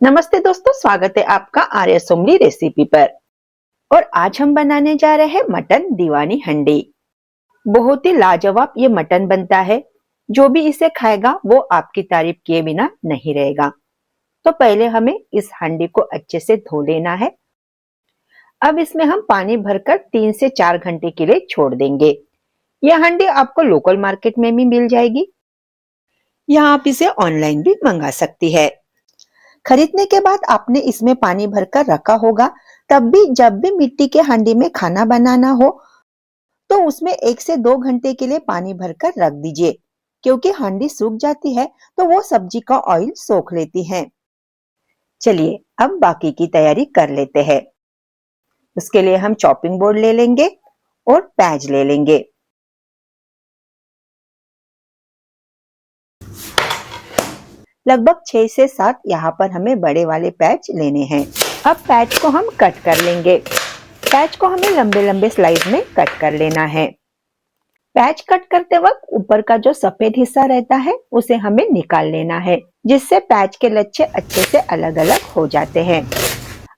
नमस्ते दोस्तों, स्वागत है आपका आर्य सोमली रेसिपी पर। और आज हम बनाने जा रहे हैं मटन दीवानी हंडी। बहुत ही लाजवाब ये मटन बनता है। जो भी इसे खाएगा वो आपकी तारीफ किए बिना नहीं रहेगा। तो पहले हमें इस हंडी को अच्छे से धो लेना है। अब इसमें हम पानी भरकर 3 से 4 घंटे के लिए छोड़ देंगे। यह हंडी आपको लोकल मार्केट में भी मिल जाएगी या आप इसे ऑनलाइन भी मंगा सकती है। खरीदने के बाद आपने इसमें पानी भरकर रखा होगा। तब भी जब भी मिट्टी के हांडी में खाना बनाना हो तो उसमें 1 से 2 घंटे के लिए पानी भरकर रख दीजिए, क्योंकि हांडी सूख जाती है तो वो सब्जी का ऑयल सोख लेती है। चलिए अब बाकी की तैयारी कर लेते हैं। उसके लिए हम चॉपिंग बोर्ड ले लेंगे और प्याज ले लेंगे। लगभग 6 से 7 यहाँ पर हमें बड़े वाले प्याज लेने हैं। अब प्याज को हम कट कर लेंगे। प्याज को हमें लंबे लंबे स्लाइस में कट कर लेना है। प्याज कट करते वक्त ऊपर का जो सफेद हिस्सा रहता है उसे हमें निकाल लेना है, जिससे प्याज के लच्छे अच्छे से अलग अलग हो जाते हैं।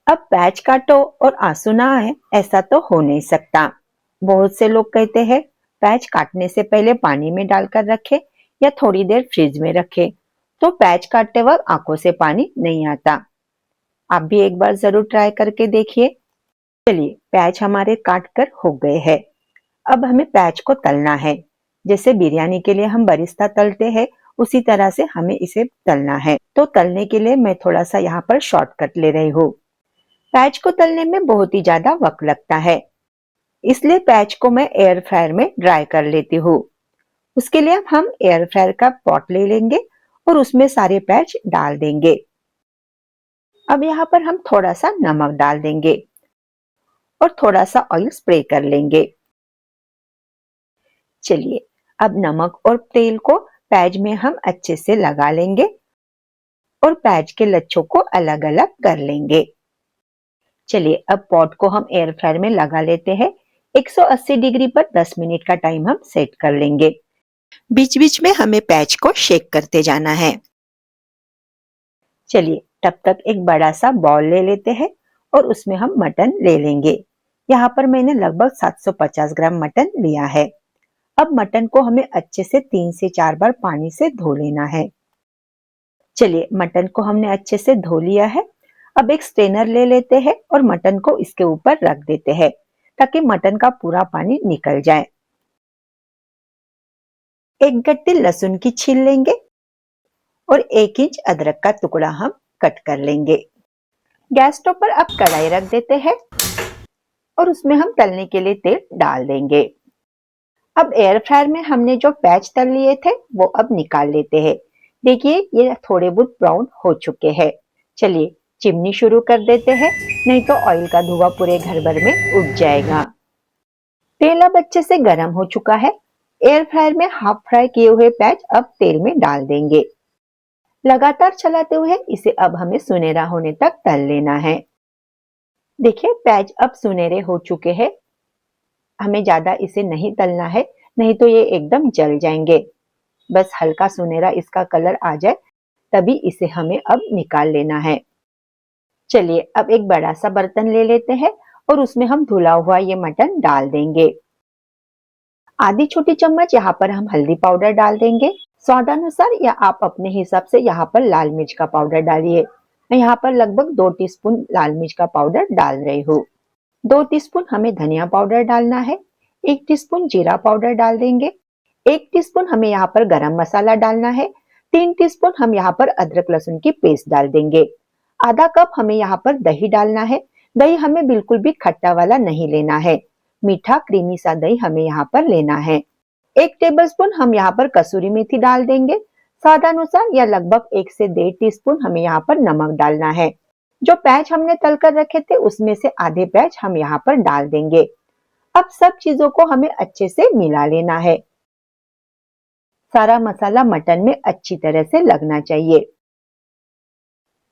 अब प्याज काटो और आंसू ना आए, ऐसा तो हो नहीं सकता। बहुत से लोग कहते हैं प्याज काटने से पहले पानी में डालकर रखे या थोड़ी देर फ्रिज में रखे, तो प्याज काटते वक्त आंखों से पानी नहीं आता। आप भी एक बार जरूर ट्राई करके देखिए। चलिए प्याज हमारे काट कर हो गए हैं। अब हमें प्याज को तलना है। जैसे बिरयानी के लिए हम बरिस्ता तलते हैं, उसी तरह से हमें इसे तलना है। तो तलने के लिए मैं थोड़ा सा यहाँ पर शॉर्टकट ले रही हूँ। प्याज को तलने में बहुत ही ज्यादा वक्त लगता है, इसलिए प्याज को मैं एयर फ्रायर में ड्राई कर लेती हूँ। उसके लिए हम एयर फ्रायर का पॉट ले लेंगे और उसमें सारे प्याज डाल देंगे। अब यहाँ पर हम थोड़ा सा नमक डाल देंगे और थोड़ा सा ऑयल स्प्रे कर लेंगे। चलिए अब नमक और तेल को प्याज में हम अच्छे से लगा लेंगे और प्याज के लच्छों को अलग अलग कर लेंगे। चलिए अब पॉट को हम एयर फ्रायर में लगा लेते हैं। 180 डिग्री पर 10 मिनट का टाइम हम सेट कर लेंगे। बीच बीच में हमें प्याज को शेक करते जाना है। चलिए तब तक एक बड़ा सा बाउल ले लेते हैं और उसमें हम मटन ले लेंगे। यहाँ पर मैंने लगभग 750 ग्राम मटन लिया है। अब मटन को हमें अच्छे से 3 से 4 बार पानी से धो लेना है। चलिए मटन को हमने अच्छे से धो लिया है। अब एक स्ट्रेनर ले लेते हैं और मटन को इसके ऊपर रख देते हैं, ताकि मटन का पूरा पानी निकल जाए। एक गट्टी लहसुन की छील लेंगे और 1 इंच अदरक का टुकड़ा हम कट कर लेंगे। गैस स्टोव पर अब कढ़ाई रख देते हैं और उसमें हम तलने के लिए तेल डाल देंगे। अब एयर फ्रायर में हमने जो प्याज तल लिए थे वो अब निकाल लेते हैं। देखिए ये थोड़े बहुत ब्राउन हो चुके हैं। चलिए चिमनी शुरू कर देते हैं, नहीं तो ऑयल का धुआं पूरे घर भर में उठ जाएगा। तेल अब अच्छे से गर्म हो चुका है। एयर फ्रायर में हाफ फ्राई किए हुए प्याज अब तेल में डाल देंगे। लगातार चलाते हुए इसे अब हमें सुनहरा होने तक तल लेना है। देखिए प्याज अब सुनहरे हो चुके हैं। हमें ज्यादा इसे नहीं तलना है, नहीं तो ये एकदम जल जाएंगे। बस हल्का सुनहरा इसका कलर आ जाए तभी इसे हमें अब निकाल लेना है। चलिए अब एक बड़ा सा बर्तन ले लेते हैं और उसमें हम धुला हुआ ये मटन डाल देंगे। आधी छोटी चम्मच यहाँ पर हम हल्दी पाउडर डाल देंगे। स्वादानुसार या आप अपने हिसाब से यहाँ पर लाल मिर्च का पाउडर डालिए। मैं यहाँ पर लगभग 2 टीस्पून लाल मिर्च का पाउडर डाल रही हूँ। 2 टीस्पून हमें धनिया पाउडर डालना है। 1 टीस्पून जीरा पाउडर डाल देंगे। 1 टीस्पून हमें यहाँ पर गरम मसाला डालना है। 3 टीस्पून हम यहाँ पर अदरक लहसुन की पेस्ट डाल देंगे। आधा कप हमें यहाँ पर दही डालना है। दही हमें बिल्कुल भी खट्टा वाला नहीं लेना है, मीठा क्रीमी सा दही हमें यहाँ पर लेना है। 1 टेबलस्पून हम यहाँ पर कसूरी मेथी डाल देंगे। स्वादानुसार या लगभग 1 से 1.5 टीस्पून हमें यहाँ पर नमक डालना है। जो प्याज हमने तल कर रखे थे उसमें से आधे प्याज हम यहाँ पर डाल देंगे। अब सब चीजों को हमें अच्छे से मिला लेना है। सारा मसाला मटन में अच्छी तरह से लगना चाहिए।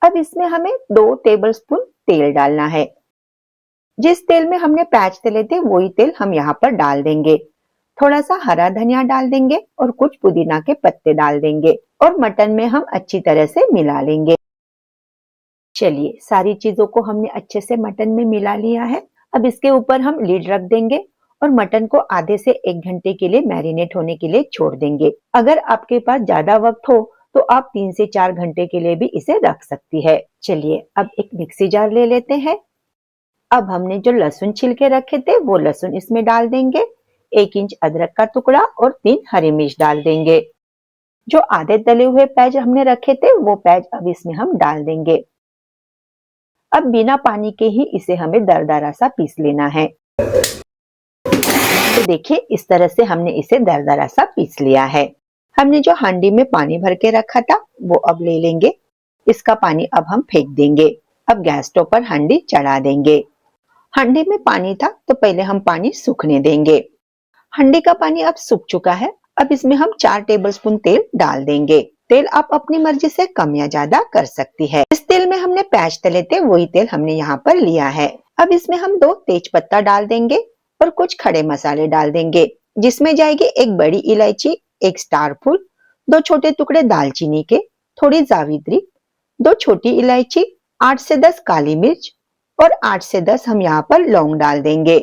अब इसमें हमें 2 टेबलस्पून तेल डालना है। जिस तेल में हमने प्याज तले थे वही तेल हम यहाँ पर डाल देंगे। थोड़ा सा हरा धनिया डाल देंगे और कुछ पुदीना के पत्ते डाल देंगे और मटन में हम अच्छी तरह से मिला लेंगे। चलिए सारी चीजों को हमने अच्छे से मटन में मिला लिया है। अब इसके ऊपर हम लीड रख देंगे और मटन को आधे से 1 घंटे के लिए मैरिनेट होने के लिए छोड़ देंगे। अगर आपके पास ज्यादा वक्त हो तो आप 3 से 4 घंटे के लिए भी इसे रख सकती है। चलिए अब एक मिक्सी जार ले लेते हैं। अब हमने जो लहसुन छिलके रखे थे वो लहसुन इसमें डाल देंगे। 1 इंच अदरक का टुकड़ा और 3 हरी मिर्च डाल देंगे। जो आधे तले हुए प्याज हमने रखे थे वो प्याज अब इसमें हम डाल देंगे। अब बिना पानी के ही इसे हमें दरदरा सा पीस लेना है। तो देखिए इस तरह से हमने इसे दरदरा सा पीस लिया है। हमने जो हांडी में पानी भर के रखा था वो अब ले लेंगे। इसका पानी अब हम फेंक देंगे। अब गैस स्टोव पर हांडी चढ़ा देंगे। हांडी में पानी था तो पहले हम पानी सूखने देंगे। हांडी का पानी अब सूख चुका है। अब इसमें हम 4 टेबलस्पून तेल डाल देंगे। तेल आप अपनी मर्जी से कम या ज्यादा कर सकती है। इस तेल में हमने प्याज तले थे वही तेल हमने यहाँ पर लिया है। अब इसमें हम 2 तेज पत्ता डाल देंगे और कुछ खड़े मसाले डाल देंगे, जिसमें जाएगी 1 बड़ी इलायची, 1 स्टार फूल, 2 छोटे टुकड़े दालचीनी के, थोड़ी जावित्री, 2 छोटी इलायची, 8 से 10 काली मिर्च और 8 से 10 हम यहाँ पर लौंग डाल देंगे।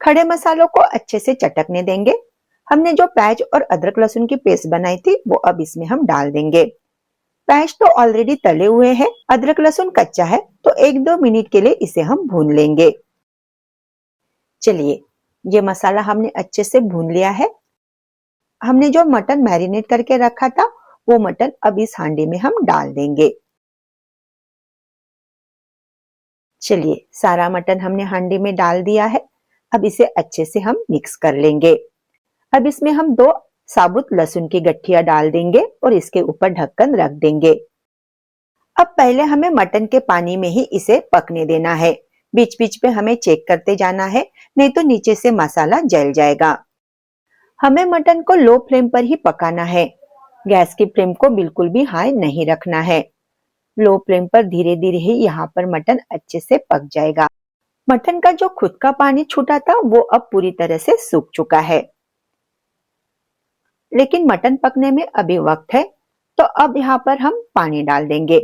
खड़े मसालों को अच्छे से चटकने देंगे। हमने जो प्याज और अदरक लहसुन की पेस्ट बनाई थी वो अब इसमें हम डाल देंगे। प्याज तो ऑलरेडी तले हुए हैं, अदरक लहसुन कच्चा है तो 1-2 मिनट के लिए इसे हम भून लेंगे। चलिए ये मसाला हमने अच्छे से भून लिया है। हमने जो मटन मैरिनेट करके रखा था वो मटन अब इस हांडी में हम डाल देंगे। चलिए सारा मटन हमने हांडी में डाल दिया है। अब इसे अच्छे से हम मिक्स कर लेंगे। अब इसमें हम 2 साबुत लहसुन की गठिया डाल देंगे और इसके ऊपर ढक्कन रख देंगे। अब पहले हमें मटन के पानी में ही इसे पकने देना है। बीच बीच पे हमें चेक करते जाना है, नहीं तो नीचे से मसाला जल जाएगा। हमें मटन को लो फ्लेम पर ही पकाना है। गैस की फ्लेम को बिल्कुल भी हाई नहीं रखना है। लो फ्लेम पर धीरे धीरे ही यहाँ पर मटन अच्छे से पक जाएगा। मटन का जो खुद का पानी छूटा था वो अब पूरी तरह से सूख चुका है, लेकिन मटन पकने में अभी वक्त है। तो अब यहाँ पर हम पानी डाल देंगे।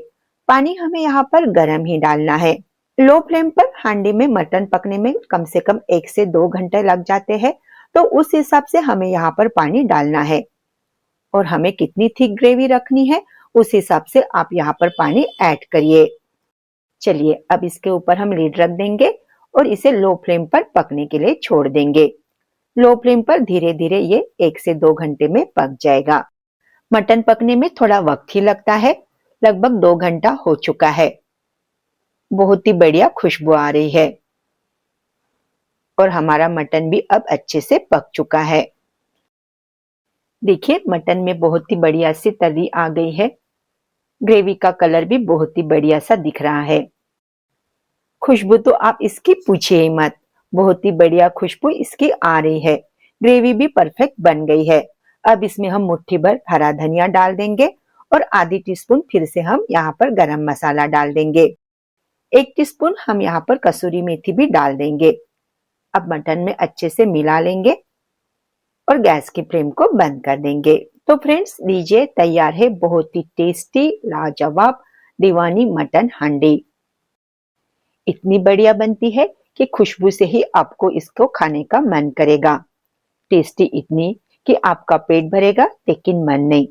पानी हमें यहाँ पर गर्म ही डालना है। लो फ्लेम पर हांडी में मटन पकने में कम से कम 1 से 2 घंटे लग जाते हैं, तो उस हिसाब से हमें यहाँ पर पानी डालना है। और हमें कितनी थिक ग्रेवी रखनी है उस हिसाब से आप यहाँ पर पानी ऐड करिए। चलिए अब इसके ऊपर हम लीड रख देंगे और इसे लो फ्लेम पर पकने के लिए छोड़ देंगे। लो फ्लेम पर धीरे धीरे ये 1 से 2 घंटे में पक जाएगा। मटन पकने में थोड़ा वक्त ही लगता है। लगभग 2 घंटा हो चुका है। बहुत ही बढ़िया खुशबू आ रही है और हमारा मटन भी अब अच्छे से पक चुका है। देखिए मटन में बहुत ही बढ़िया सी तरी आ गई है। ग्रेवी का कलर भी बहुत ही बढ़िया सा दिख रहा है। खुशबू तो आप इसकी पूछिए ही मत, बहुत ही बढ़िया खुशबू इसकी आ रही है। ग्रेवी भी परफेक्ट बन गई है। अब इसमें हम मुट्ठी भर हरा धनिया डाल देंगे और आधी टीस्पून फिर से हम यहाँ पर गरम मसाला डाल देंगे। 1 टीस्पून हम यहाँ पर कसूरी मेथी भी डाल देंगे। अब मटन में अच्छे से मिला लेंगे और गैस की फ्लेम को बंद कर देंगे। तो फ्रेंड्स लीजिए तैयार है बहुत ही टेस्टी लाजवाब दीवानी मटन हांडी। इतनी बढ़िया बनती है कि खुशबू से ही आपको इसको खाने का मन करेगा। टेस्टी इतनी कि आपका पेट भरेगा लेकिन मन नहीं।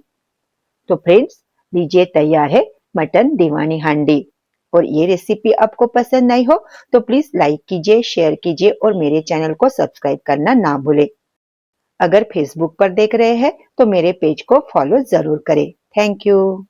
तो फ्रेंड्स लीजिए तैयार है मटन दीवानी हांडी। और ये रेसिपी आपको पसंद आई हो तो प्लीज लाइक कीजिए, शेयर कीजिए और मेरे चैनल को सब्सक्राइब करना ना भूले। अगर फेसबुक पर देख रहे हैं तो मेरे पेज को फॉलो जरूर करें। Thank you.